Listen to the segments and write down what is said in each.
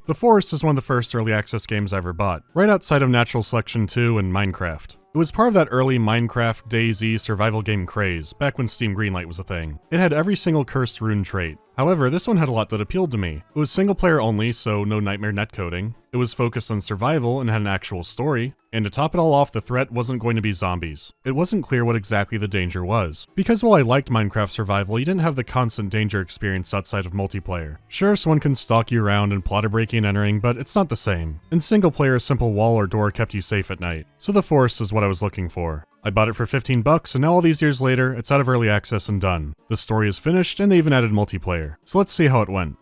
The Forest is one of the first early access games I ever bought, right outside of Natural Selection 2 and Minecraft. It was part of that early Minecraft, DayZ survival game craze, back when Steam Greenlight was a thing. It had every single cursed rune trait. However, this one had a lot that appealed to me. It was single player only, so no nightmare netcoding. It was focused on survival and had an actual story. And to top it all off, the threat wasn't going to be zombies. It wasn't clear what exactly the danger was. Because while I liked Minecraft survival, you didn't have the constant danger experience outside of multiplayer. Sure, someone can stalk you around and plot a breaking and entering, but it's not the same. In single player, a simple wall or door kept you safe at night. So the Forest is what I was looking for. I bought it for 15 bucks, and now all these years later, it's out of early access and done. The story is finished, and they even added multiplayer. So let's see how it went.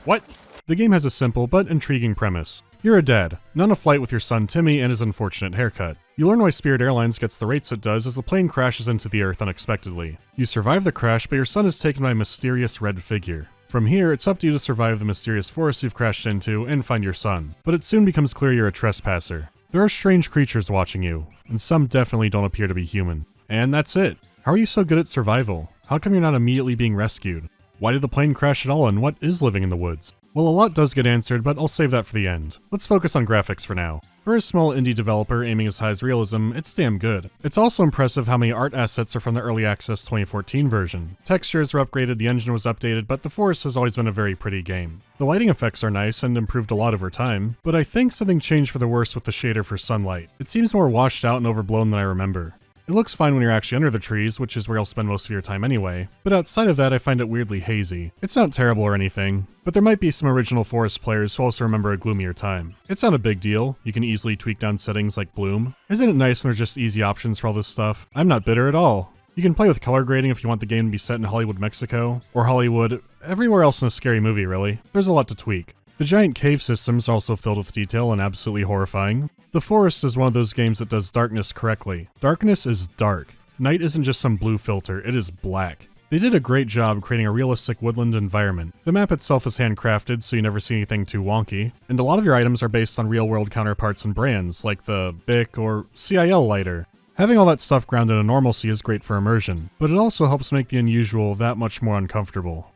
What? The game has a simple but intriguing premise. You're a dad, and on a flight with your son Timmy and his unfortunate haircut. You learn why Spirit Airlines gets the rates it does as the plane crashes into the earth unexpectedly. You survive the crash, but your son is taken by a mysterious red figure. From here, it's up to you to survive the mysterious forest you've crashed into and find your son. But it soon becomes clear you're a trespasser. There are strange creatures watching you, and some definitely don't appear to be human. And that's it. How are you so good at survival? How come you're not immediately being rescued? Why did the plane crash at all, and what is living in the woods? Well, a lot does get answered, but I'll save that for the end. Let's focus on graphics for now. For a small indie developer aiming as high as realism, it's damn good. It's also impressive how many art assets are from the early access 2014 version. Textures were upgraded, the engine was updated, but The Forest has always been a very pretty game. The lighting effects are nice and improved a lot over time, but I think something changed for the worse with the shader for sunlight. It seems more washed out and overblown than I remember. It looks fine when you're actually under the trees, which is where you'll spend most of your time anyway, but outside of that I find it weirdly hazy. It's not terrible or anything, but there might be some original Forest players who also remember a gloomier time. It's not a big deal, you can easily tweak down settings like bloom. Isn't it nice when there's just easy options for all this stuff? I'm not bitter at all. You can play with color grading if you want the game to be set in Hollywood, Mexico, or Hollywood, everywhere else in a scary movie really. There's a lot to tweak. The giant cave systems are also filled with detail and absolutely horrifying. The Forest is one of those games that does darkness correctly. Darkness is dark. Night isn't just some blue filter, it is black. They did a great job creating a realistic woodland environment. The map itself is handcrafted, so you never see anything too wonky, and a lot of your items are based on real-world counterparts and brands, like the BIC or CIL lighter. Having all that stuff grounded in normalcy is great for immersion, but it also helps make the unusual that much more uncomfortable.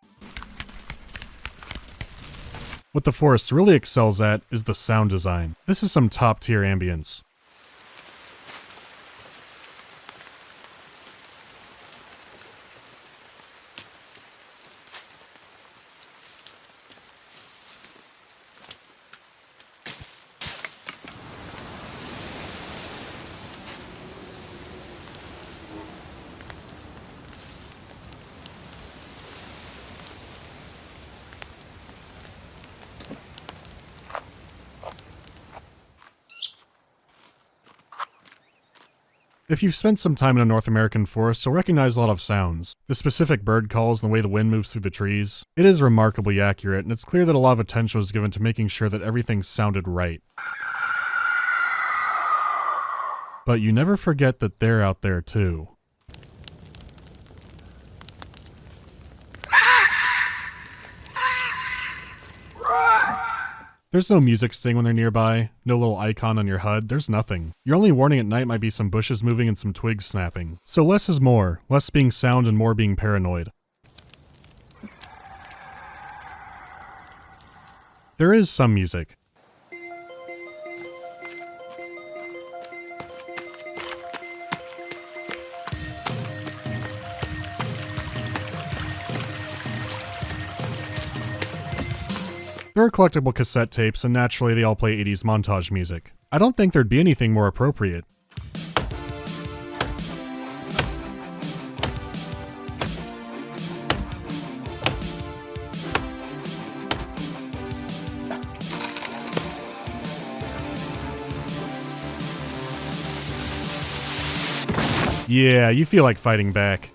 What The Forest really excels at is the sound design. This is some top-tier ambience. If you've spent some time in a North American forest, you'll recognize a lot of sounds. The specific bird calls and the way the wind moves through the trees. It is remarkably accurate, and it's clear that a lot of attention was given to making sure that everything sounded right. But you never forget that they're out there too. There's no music sting when they're nearby, no little icon on your HUD, there's nothing. Your only warning at night might be some bushes moving and some twigs snapping. So less is more, less being sound and more being paranoid. There is some music. There are collectible cassette tapes, and naturally they all play 80s montage music. I don't think there'd be anything more appropriate. Yeah, you feel like fighting back.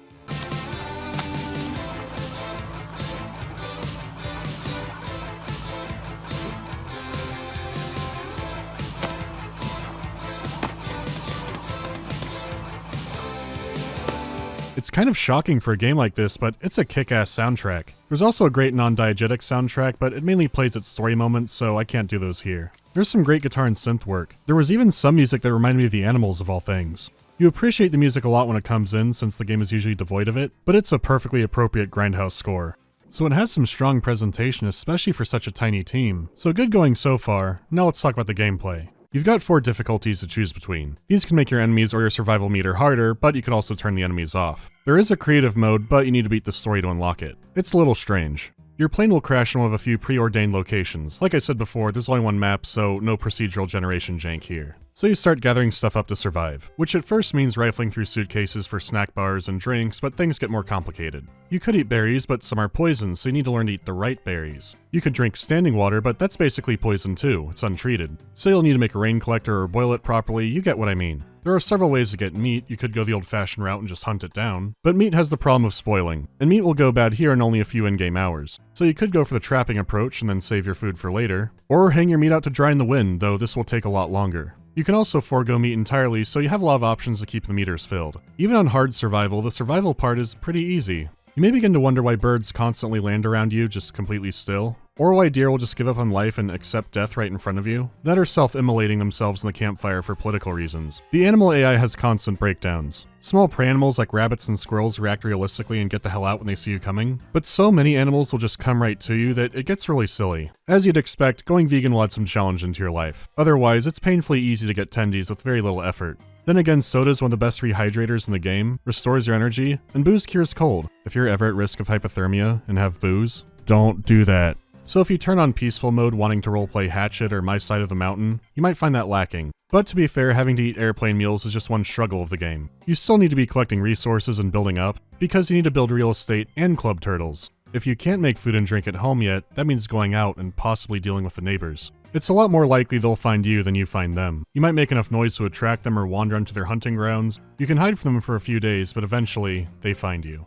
It's kind of shocking for a game like this, but it's a kick-ass soundtrack. There's also a great non-diegetic soundtrack, but it mainly plays its story moments, so I can't do those here. There's some great guitar and synth work. There was even some music that reminded me of the Animals of all things. You appreciate the music a lot when it comes in, since the game is usually devoid of it, but it's a perfectly appropriate grindhouse score. so it has some strong presentation, especially for such a tiny team. So good going so far. Now let's talk about the gameplay. You've got 4 difficulties to choose between. These can make your enemies or your survival meter harder, but you can also turn the enemies off. There is a creative mode, but you need to beat the story to unlock it. It's a little strange. Your plane will crash in one of a few preordained locations. Like I said before, there's only one map, so no procedural generation jank here. So you start gathering stuff up to survive, which at first means rifling through suitcases for snack bars and drinks, but things get more complicated. You could eat berries, but some are poison, so you need to learn to eat the right berries. You could drink standing water, but that's basically poison too, it's untreated. So you'll need to make a rain collector or boil it properly, you get what I mean. There are several ways to get meat. You could go the old-fashioned route and just hunt it down, but meat has the problem of spoiling, and meat will go bad here in only a few in-game hours. So you could go for the trapping approach and then save your food for later, or hang your meat out to dry in the wind, though this will take a lot longer. You can also forego meat entirely, so you have a lot of options to keep the meters filled. Even on hard survival, the survival part is pretty easy. You may begin to wonder why birds constantly land around you just completely still, or why deer will just give up on life and accept death right in front of you, that are self-immolating themselves in the campfire for political reasons. The animal AI has constant breakdowns. Small prey animals like rabbits and squirrels react realistically and get the hell out when they see you coming, but so many animals will just come right to you that it gets really silly. As you'd expect, going vegan will add some challenge into your life. Otherwise, it's painfully easy to get tendies with very little effort. Then again, soda's one of the best rehydrators in the game, restores your energy, and booze cures cold. If you're ever at risk of hypothermia and have booze, don't do that. So if you turn on peaceful mode wanting to roleplay Hatchet or My Side of the Mountain, you might find that lacking. But to be fair, having to eat airplane meals is just one struggle of the game. You still need to be collecting resources and building up, because you need to build real estate and club turtles. If you can't make food and drink at home yet, that means going out and possibly dealing with the neighbors. It's a lot more likely they'll find you than you find them. You might make enough noise to attract them or wander onto their hunting grounds. You can hide from them for a few days, but eventually, they find you.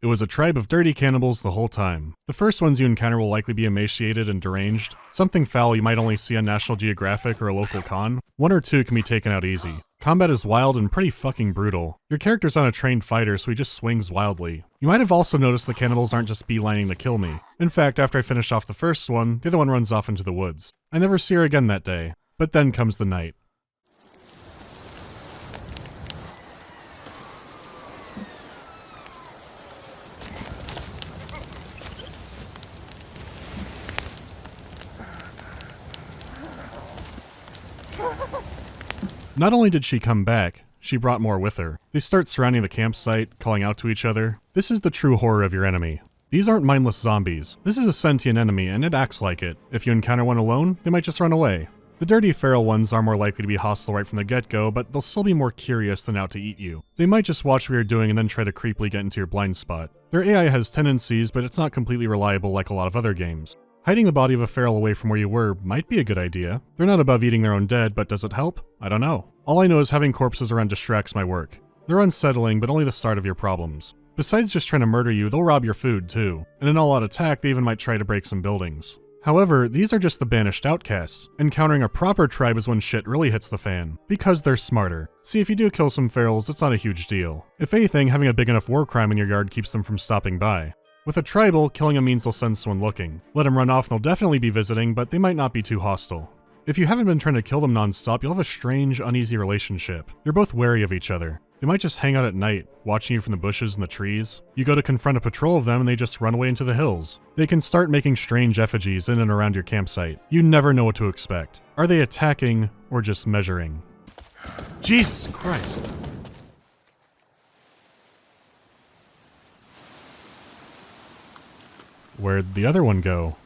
It was a tribe of dirty cannibals the whole time. The first ones you encounter will likely be emaciated and deranged. Something foul you might only see on National Geographic or a local con. 1 or 2 can be taken out easy. Combat is wild and pretty fucking brutal. Your character's not a trained fighter, so he just swings wildly. You might have also noticed the cannibals aren't just beelining to kill me. In fact, after I finish off the first one, the other one runs off into the woods. I never see her again that day. But then comes the night. Not only did she come back, she brought more with her. They start surrounding the campsite, calling out to each other. This is the true horror of your enemy. These aren't mindless zombies. This is a sentient enemy, and it acts like it. If you encounter one alone, they might just run away. The dirty feral ones are more likely to be hostile right from the get-go, but they'll still be more curious than out to eat you. They might just watch what you're doing and then try to creepily get into your blind spot. Their AI has tendencies, but it's not completely reliable like a lot of other games. Hiding the body of a feral away from where you were might be a good idea. They're not above eating their own dead, but does it help? I don't know. All I know is having corpses around distracts my work. They're unsettling, but only the start of your problems. Besides just trying to murder you, they'll rob your food too. And in all-out attack, they even might try to break some buildings. However, these are just the banished outcasts. Encountering a proper tribe is when shit really hits the fan, because they're smarter. See, if you do kill some ferals, it's not a huge deal. If anything, having a big enough war crime in your yard keeps them from stopping by. With a tribal, killing them means they'll send someone looking. Let them run off and they'll definitely be visiting, but they might not be too hostile. If you haven't been trying to kill them non-stop, you'll have a strange, uneasy relationship. You're both wary of each other. They might just hang out at night, watching you from the bushes and the trees. You go to confront a patrol of them and they just run away into the hills. They can start making strange effigies in and around your campsite. You never know what to expect. Are they attacking or just measuring? Jesus Christ! Where'd the other one go?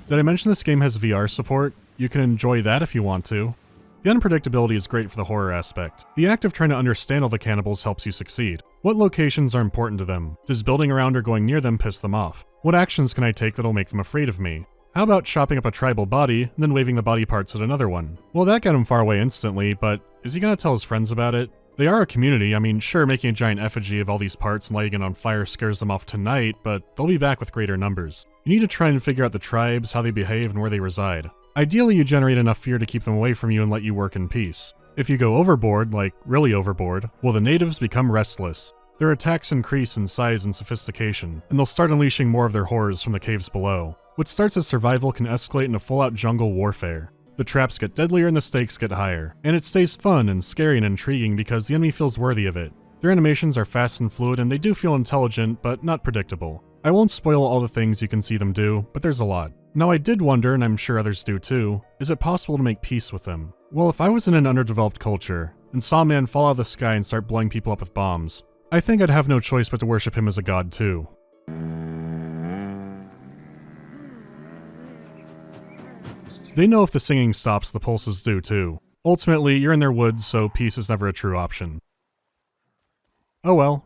Did I mention this game has VR support? You can enjoy that if you want to. The unpredictability is great for the horror aspect. The act of trying to understand all the cannibals helps you succeed. What locations are important to them? Does building around or going near them piss them off? What actions can I take that'll make them afraid of me? How about chopping up a tribal body, and then waving the body parts at another one? Well, that got him far away instantly, but is he gonna tell his friends about it? They are a community. I mean, sure, making a giant effigy of all these parts and lighting it on fire scares them off tonight, but they'll be back with greater numbers. You need to try and figure out the tribes, how they behave, and where they reside. Ideally, you generate enough fear to keep them away from you and let you work in peace. If you go overboard, like really overboard, well, the natives become restless. Their attacks increase in size and sophistication, and they'll start unleashing more of their horrors from the caves below. What starts as survival can escalate into full-out jungle warfare. The traps get deadlier and the stakes get higher, and it stays fun and scary and intriguing because the enemy feels worthy of it. Their animations are fast and fluid, and they do feel intelligent, but not predictable. I won't spoil all the things you can see them do, but there's a lot. Now I did wonder, and I'm sure others do too, is it possible to make peace with them? Well, if I was in an underdeveloped culture, and saw a man fall out of the sky and start blowing people up with bombs, I think I'd have no choice but to worship him as a god too. They know if the singing stops, the pulses do too. Ultimately, you're in their woods, so peace is never a true option. Oh well.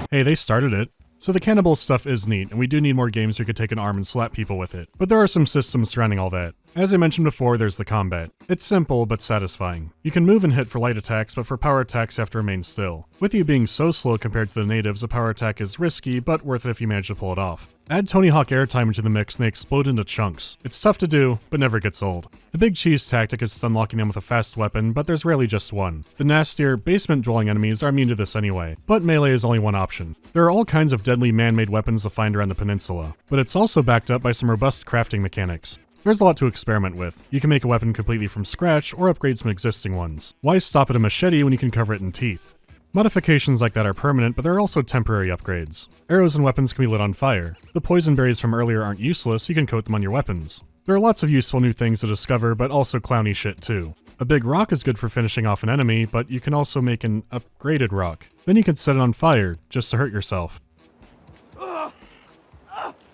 Hey, they started it. So the cannibal stuff is neat, and we do need more games where you could take an arm and slap people with it. But there are some systems surrounding all that. As I mentioned before, there's the combat. It's simple, but satisfying. You can move and hit for light attacks, but for power attacks you have to remain still. With you being so slow compared to the natives, a power attack is risky, but worth it if you manage to pull it off. Add Tony Hawk airtime into the mix and they explode into chunks. It's tough to do, but never gets old. The big cheese tactic is unlocking them with a fast weapon, but there's rarely just one. The nastier, basement-dwelling enemies are immune to this anyway, but melee is only one option. There are all kinds of deadly man-made weapons to find around the peninsula, but it's also backed up by some robust crafting mechanics. There's a lot to experiment with. You can make a weapon completely from scratch or upgrade some existing ones. Why stop at a machete when you can cover it in teeth? Modifications like that are permanent, but there are also temporary upgrades. Arrows and weapons can be lit on fire. The poison berries from earlier aren't useless, you can coat them on your weapons. There are lots of useful new things to discover, but also clowny shit too. A big rock is good for finishing off an enemy, but you can also make an upgraded rock. Then you can set it on fire, just to hurt yourself.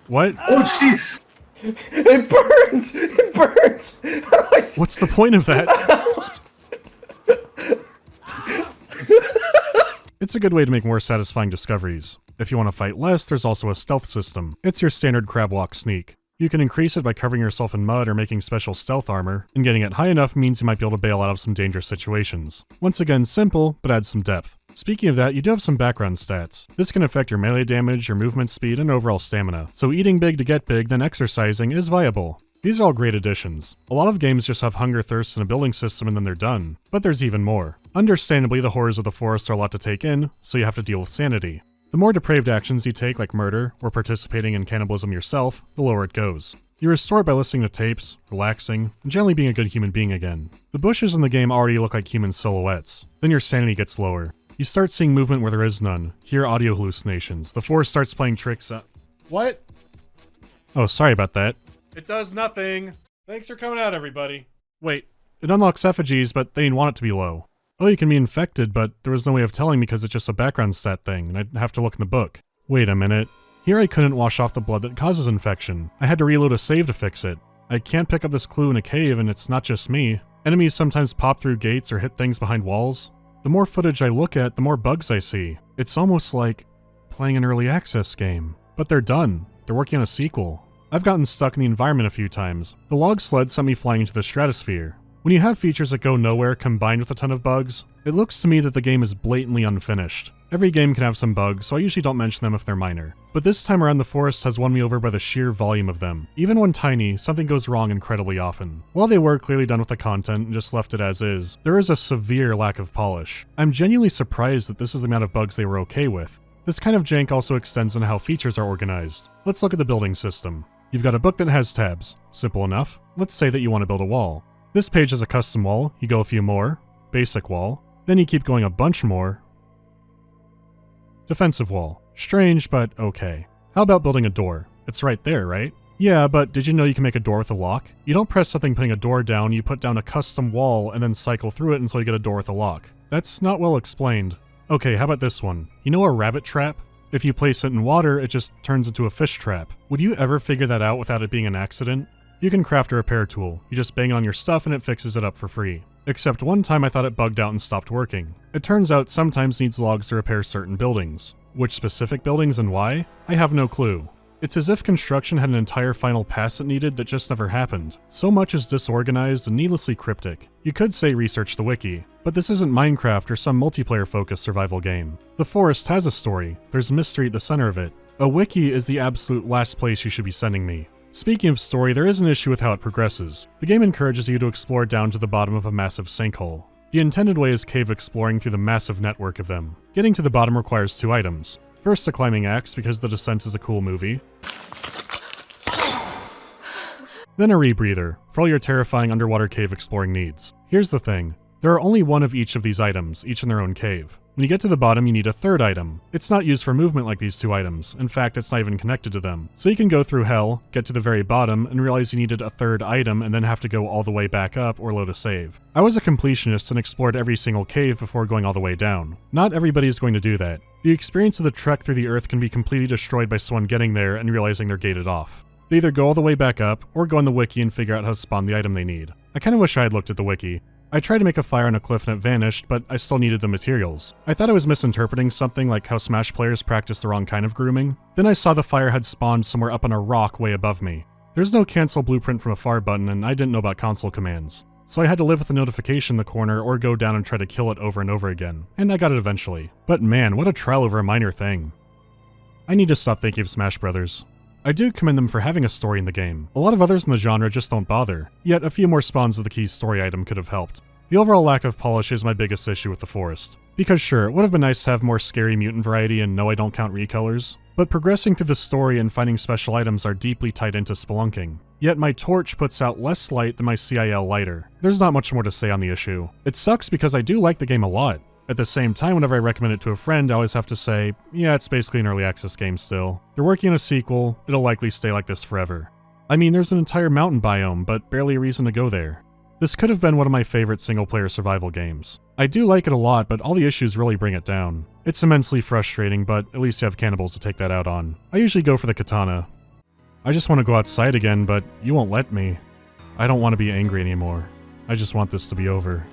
What? Oh jeez! It burns! It burns! What's the point of that? It's a good way to make more satisfying discoveries. If you want to fight less, there's also a stealth system. It's your standard crab walk sneak. You can increase it by covering yourself in mud or making special stealth armor, and getting it high enough means you might be able to bail out of some dangerous situations. Once again, simple, but adds some depth. Speaking of that, you do have some background stats. This can affect your melee damage, your movement speed, and overall stamina. So eating big to get big, then exercising is viable. These are all great additions. A lot of games just have hunger, thirst, and a building system and then they're done. But there's even more. Understandably, the horrors of the forest are a lot to take in, so you have to deal with sanity. The more depraved actions you take, like murder, or participating in cannibalism yourself, the lower it goes. You restore it by listening to tapes, relaxing, and generally being a good human being again. The bushes in the game already look like human silhouettes. Then your sanity gets lower. You start seeing movement where there is none, hear audio hallucinations, the forest starts playing tricks. What? Oh, sorry about that. It does nothing. Thanks for coming out, everybody. Wait, it unlocks effigies, but they didn't want it to be low. Oh, you can be infected, but there was no way of telling because it's just a background stat thing, and I'd have to look in the book. Wait a minute. Here I couldn't wash off the blood that causes infection. I had to reload a save to fix it. I can't pick up this clue in a cave, and it's not just me. Enemies sometimes pop through gates or hit things behind walls. The more footage I look at, the more bugs I see. It's almost like playing an early access game. But they're done. They're working on a sequel. I've gotten stuck in the environment a few times. The log sled sent me flying into the stratosphere. When you have features that go nowhere combined with a ton of bugs, it looks to me that the game is blatantly unfinished. Every game can have some bugs, so I usually don't mention them if they're minor. But this time around, the forest has won me over by the sheer volume of them. Even when tiny, something goes wrong incredibly often. While they were clearly done with the content and just left it as is, there is a severe lack of polish. I'm genuinely surprised that this is the amount of bugs they were okay with. This kind of jank also extends into how features are organized. Let's look at the building system. You've got a book that has tabs. Simple enough. Let's say that you want to build a wall. This page has a custom wall, you go a few more, basic wall, then you keep going a bunch more, defensive wall. Strange, but okay. How about building a door? It's right there, right? Yeah, but did you know you can make a door with a lock? You don't press something putting a door down, you put down a custom wall and then cycle through it until you get a door with a lock. That's not well explained. Okay, how about this one? You know a rabbit trap? If you place it in water, it just turns into a fish trap. Would you ever figure that out without it being an accident? You can craft a repair tool. You just bang it on your stuff and it fixes it up for free. Except one time I thought it bugged out and stopped working. It turns out sometimes needs logs to repair certain buildings. Which specific buildings and why? I have no clue. It's as if construction had an entire final pass it needed that just never happened. So much is disorganized and needlessly cryptic. You could say research the wiki, but this isn't Minecraft or some multiplayer-focused survival game. The forest has a story. There's mystery at the center of it. A wiki is the absolute last place you should be sending me. Speaking of story, there is an issue with how it progresses. The game encourages you to explore down to the bottom of a massive sinkhole. The intended way is cave exploring through the massive network of them. Getting to the bottom requires 2 items. First, a climbing axe, because The Descent is a cool movie. Then a rebreather, for all your terrifying underwater cave exploring needs. Here's the thing. There are only one of each of these items, each in their own cave. When you get to the bottom, you need a 3rd item. It's not used for movement like these 2 items. In fact, it's not even connected to them. So you can go through hell, get to the very bottom, and realize you needed a 3rd item and then have to go all the way back up or load a save. I was a completionist and explored every single cave before going all the way down. Not everybody is going to do that. The experience of the trek through the earth can be completely destroyed by someone getting there and realizing they're gated off. They either go all the way back up, or go on the wiki and figure out how to spawn the item they need. I kinda wish I had looked at the wiki. I tried to make a fire on a cliff and it vanished, but I still needed the materials. I thought I was misinterpreting something like how Smash players practice the wrong kind of grooming. Then I saw the fire had spawned somewhere up on a rock way above me. There's no cancel blueprint from afar button and I didn't know about console commands. So I had to live with the notification in the corner or go down and try to kill it over and over again. And I got it eventually. But man, what a trial over a minor thing. I need to stop thinking of Smash Brothers. I do commend them for having a story in the game. A lot of others in the genre just don't bother, yet a few more spawns of the key story item could have helped. The overall lack of polish is my biggest issue with the forest. Because sure, it would have been nice to have more scary mutant variety and no, I don't count recolors, but progressing through the story and finding special items are deeply tied into spelunking. Yet my torch puts out less light than my CIL lighter. There's not much more to say on the issue. It sucks because I do like the game a lot. At the same time, whenever I recommend it to a friend, I always have to say, yeah, it's basically an early access game still. They're working on a sequel, it'll likely stay like this forever. I mean, there's an entire mountain biome, but barely a reason to go there. This could have been one of my favorite single-player survival games. I do like it a lot, but all the issues really bring it down. It's immensely frustrating, but at least you have cannibals to take that out on. I usually go for the katana. I just want to go outside again, but you won't let me. I don't want to be angry anymore. I just want this to be over.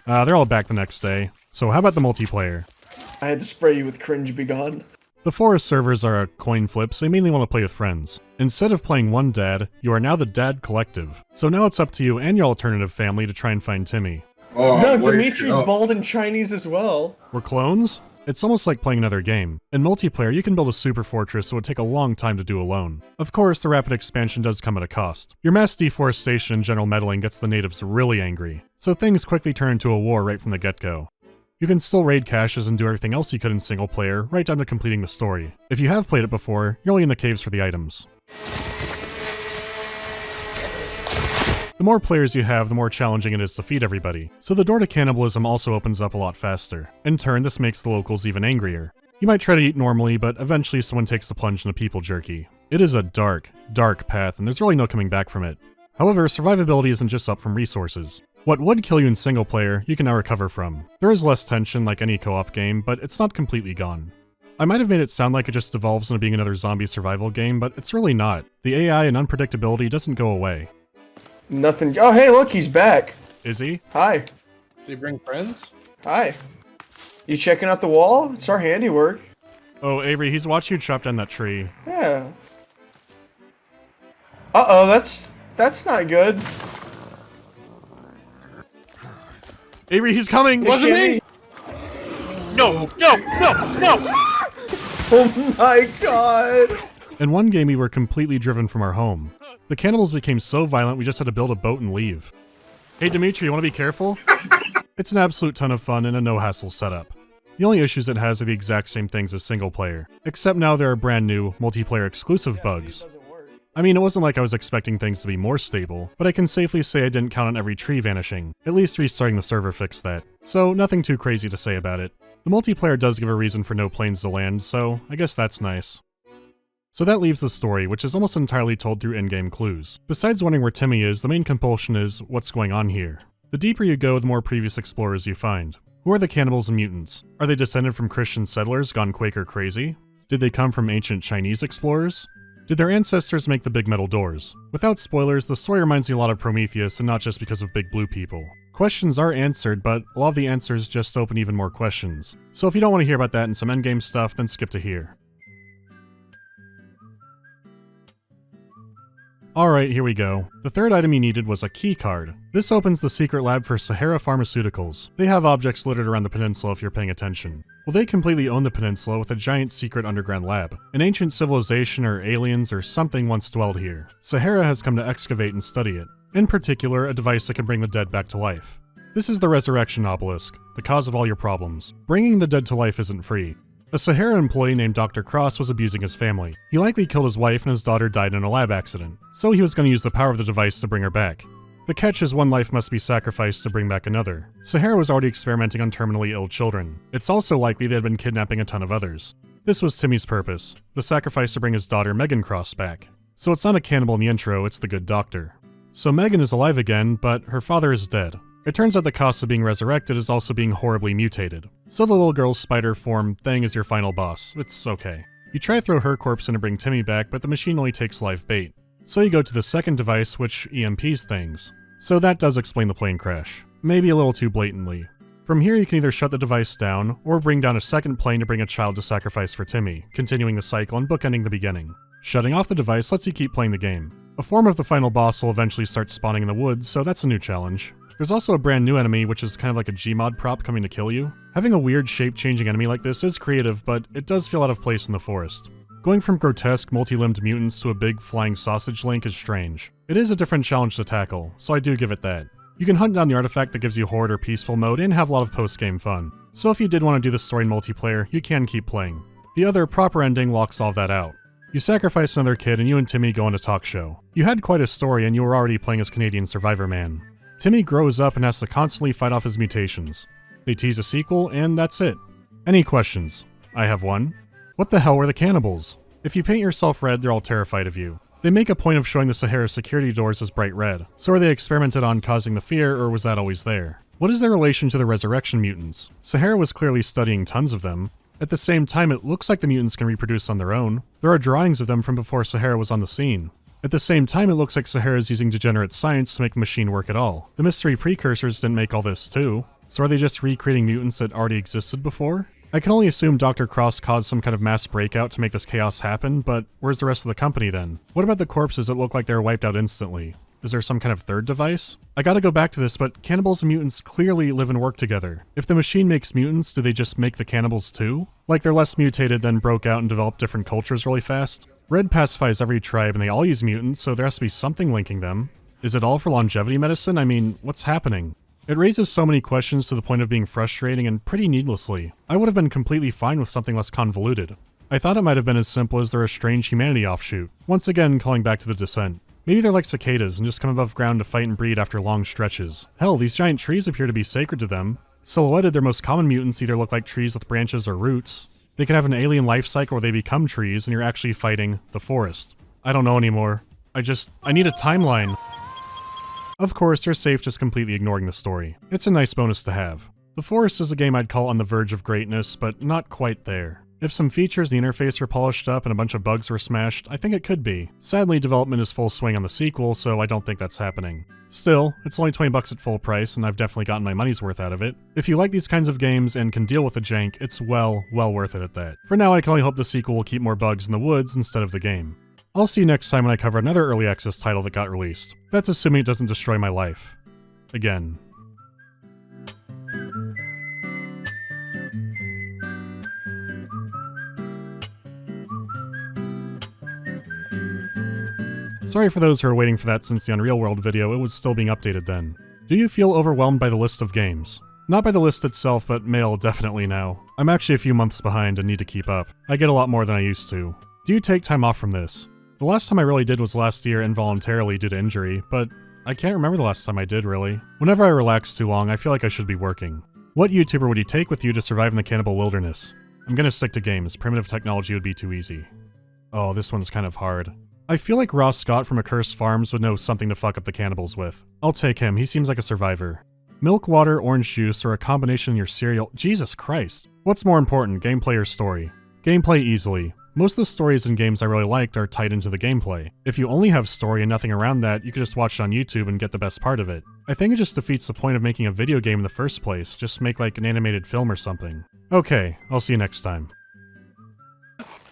They're all back the next day. So how about the multiplayer? I had to spray you with cringe begone. The forest servers are a coin flip, so you mainly want to play with friends. Instead of playing one dad, you are now the Dad Collective. So now it's up to you and your alternative family to try and find Timmy. Oh, no, Dimitri's bald and Chinese as well. We're clones? It's almost like playing another game. In multiplayer, you can build a super fortress that would take a long time to do alone. Of course, the rapid expansion does come at a cost. Your mass deforestation and general meddling gets the natives really angry, so things quickly turn into a war right from the get-go. You can still raid caches and do everything else you could in single player, right down to completing the story. If you have played it before, you're only in the caves for the items. The more players you have, the more challenging it is to feed everybody, so the door to cannibalism also opens up a lot faster. In turn, this makes the locals even angrier. You might try to eat normally, but eventually someone takes the plunge into people jerky. It is a dark, dark path, and there's really no coming back from it. However, survivability isn't just up from resources. What would kill you in single player, you can now recover from. There is less tension like any co-op game, but it's not completely gone. I might have made it sound like it just devolves into being another zombie survival game, but it's really not. The AI and unpredictability doesn't go away. Nothing. Oh, hey, look, he's back. Is he? Hi. Did he bring friends? Hi. You checking out the wall? It's our handiwork. Oh, Avery, he's watching you chop down that tree. Yeah. Uh-oh, that's not good. Avery, he's coming! Wasn't he? No! Oh my god! In one game, we were completely driven from our home. The cannibals became so violent we just had to build a boat and leave. Hey Dimitri, you want to be careful? It's an absolute ton of fun and a no-hassle setup. The only issues it has are the exact same things as single player, except now there are brand new, multiplayer exclusive bugs. I mean, it wasn't like I was expecting things to be more stable, but I can safely say I didn't count on every tree vanishing. At least restarting the server fixed that. So nothing too crazy to say about it. The multiplayer does give a reason for no planes to land, so I guess that's nice. So that leaves the story, which is almost entirely told through in-game clues. Besides wondering where Timmy is, the main compulsion is what's going on here. The deeper you go, the more previous explorers you find. Who are the cannibals and mutants? Are they descended from Christian settlers gone Quaker crazy? Did they come from ancient Chinese explorers? Did their ancestors make the big metal doors? Without spoilers, the story reminds me a lot of Prometheus, and not just because of big blue people. Questions are answered, but a lot of the answers just open even more questions. So if you don't want to hear about that and some endgame stuff, then skip to here. Alright, here we go. The third item you needed was a key card. This opens the secret lab for Sahara Pharmaceuticals. They have objects littered around the peninsula if you're paying attention. Well, they completely own the peninsula with a giant secret underground lab. An ancient civilization or aliens or something once dwelled here. Sahara has come to excavate and study it. In particular, a device that can bring the dead back to life. This is the Resurrection Obelisk, the cause of all your problems. Bringing the dead to life isn't free. A Sahara employee named Dr. Cross was abusing his family. He likely killed his wife and his daughter died in a lab accident, so he was going to use the power of the device to bring her back. The catch is one life must be sacrificed to bring back another. Sahara was already experimenting on terminally ill children. It's also likely they had been kidnapping a ton of others. This was Timmy's purpose, the sacrifice to bring his daughter Megan Cross back. So it's not a cannibal in the intro, it's the good doctor. So Megan is alive again, but her father is dead. It turns out the cost of being resurrected is also being horribly mutated. So the little girl's spider form thing is your final boss. It's okay. You try to throw her corpse in to bring Timmy back, but the machine only takes live bait. So you go to the second device, which EMPs things. So that does explain the plane crash. Maybe a little too blatantly. From here you can either shut the device down, or bring down a second plane to bring a child to sacrifice for Timmy, continuing the cycle and bookending the beginning. Shutting off the device lets you keep playing the game. A form of the final boss will eventually start spawning in the woods, so that's a new challenge. There's also a brand new enemy, which is kind of like a Gmod prop coming to kill you. Having a weird shape-changing enemy like this is creative, but it does feel out of place in the forest. Going from grotesque, multi-limbed mutants to a big, flying sausage link is strange. It is a different challenge to tackle, so I do give it that. You can hunt down the artifact that gives you horde or peaceful mode and have a lot of post-game fun. So if you did want to do the story in multiplayer, you can keep playing. The other, proper ending locks all that out. You sacrifice another kid and you and Timmy go on a talk show. You had quite a story and you were already playing as Canadian Survivor Man. Timmy grows up and has to constantly fight off his mutations. They tease a sequel, and that's it. Any questions? I have one. What the hell were the cannibals? If you paint yourself red, they're all terrified of you. They make a point of showing the Sahara security doors as bright red. So were they experimented on causing the fear, or was that always there? What is their relation to the resurrection mutants? Sahara was clearly studying tons of them. At the same time, it looks like the mutants can reproduce on their own. There are drawings of them from before Sahara was on the scene. At the same time, it looks like Sahara is using degenerate science to make the machine work at all. The mystery precursors didn't make all this too. So are they just recreating mutants that already existed before? I can only assume Dr. Cross caused some kind of mass breakout to make this chaos happen, but where's the rest of the company then? What about the corpses that look like they were wiped out instantly? Is there some kind of third device? I gotta go back to this, but cannibals and mutants clearly live and work together. If the machine makes mutants, do they just make the cannibals too? Like they're less mutated, then broke out and developed different cultures really fast? Red pacifies every tribe and they all use mutants, so there has to be something linking them. Is it all for longevity medicine? I mean, what's happening? It raises so many questions to the point of being frustrating and pretty needlessly. I would have been completely fine with something less convoluted. I thought it might have been as simple as they're a strange humanity offshoot. Once again, calling back to the Descent. Maybe they're like cicadas and just come above ground to fight and breed after long stretches. Hell, these giant trees appear to be sacred to them. Silhouetted, their most common mutants either look like trees with branches or roots. They can have an alien life cycle where they become trees and you're actually fighting the forest. I don't know anymore. I need a timeline. Of course, you're safe just completely ignoring the story. It's a nice bonus to have. The Forest is a game I'd call on the verge of greatness, but not quite there. If some features in the interface are polished up and a bunch of bugs were smashed, I think it could be. Sadly, development is full swing on the sequel, so I don't think that's happening. Still, it's only $20 at full price, and I've definitely gotten my money's worth out of it. If you like these kinds of games and can deal with the jank, it's well worth it at that. For now, I can only hope the sequel will keep more bugs in the woods instead of the game. I'll see you next time when I cover another early access title that got released. That's assuming it doesn't destroy my life. Again. Sorry for those who are waiting for that since the Unreal World video, it was still being updated then. Do you feel overwhelmed by the list of games? Not by the list itself, but mail definitely now. I'm actually a few months behind and need to keep up. I get a lot more than I used to. Do you take time off from this? The last time I really did was last year involuntarily due to injury, but I can't remember the last time I did really. Whenever I relax too long, I feel like I should be working. What YouTuber would you take with you to survive in the cannibal wilderness? I'm gonna stick to games, primitive technology would be too easy. Oh, this one's kind of hard. I feel like Ross Scott from Accursed Farms would know something to fuck up the cannibals with. I'll take him, he seems like a survivor. Milk, water, orange juice, or a combination in your cereal. Jesus Christ. What's more important, gameplay or story? Gameplay easily. Most of the stories in games I really liked are tied into the gameplay. If you only have story and nothing around that, you could just watch it on YouTube and get the best part of it. I think it just defeats the point of making a video game in the first place, just make like an animated film or something. Okay, I'll see you next time.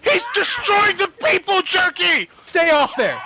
He's destroying the people, Jerky! Stay off there!